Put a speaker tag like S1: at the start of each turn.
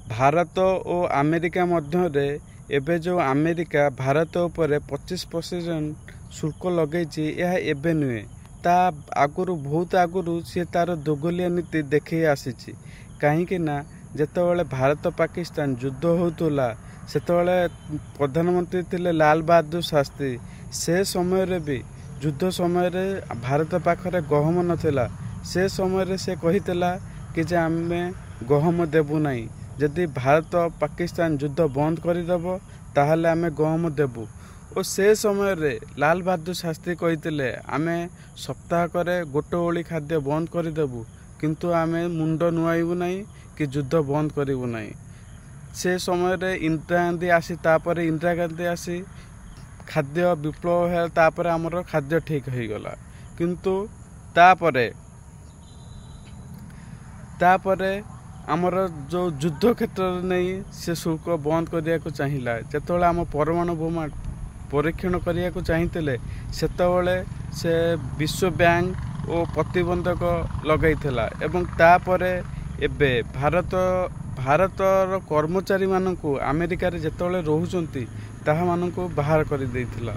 S1: भारत और अमेरिका मध्य एबे जो अमेरिका भारत उपरे 25% शुल्क लगे एबे नुहे ता आगुरु बहुत आगुरु सी तार दोगलिया नीति देखी आसी कहीं ना जेतबले भारत पाकिस्तान युद्ध होतुला सेतबले प्रधानमंत्री थिले लाल बहादुर शास्त्री से समय रे भी युद्ध समय रे भारत पाखरे गहम नथिला से समय से कहितला कि जे आमे गहम देबु नाही जदि भारत पाकिस्तान युद्ध बंद करदेव ताहले आमे गहम देबु और से समय रे लाल बहादुर शास्त्री कहितले आमे सप्ताह करे गोटे ओली खाद्य बंद करदेबु किंतु आमे मुंड नुआइबु नाही कि युद्ध बंद करिबु नाही। से समय रे इंदिरा गांधी आसी तापर इंदिरा गांधी आसी खाद्य विप्लव है तापर हमर खाद्य ठीक हो गला किंतु तापर आमर जो युद्ध क्षेत्र नहीं से शुल्क बंद करिया को चाहिला जेतबले आम परमाणु बोमा परीक्षण करिया को चाहिए सेतबले से विश्व बैंक और प्रतिबंधक लगैथिला एवं तापरे एबे भारतर कर्मचारी मानकु अमेरिका रे जेतबले रहउचंती ताहा मानकु बाहर कर देइथिला।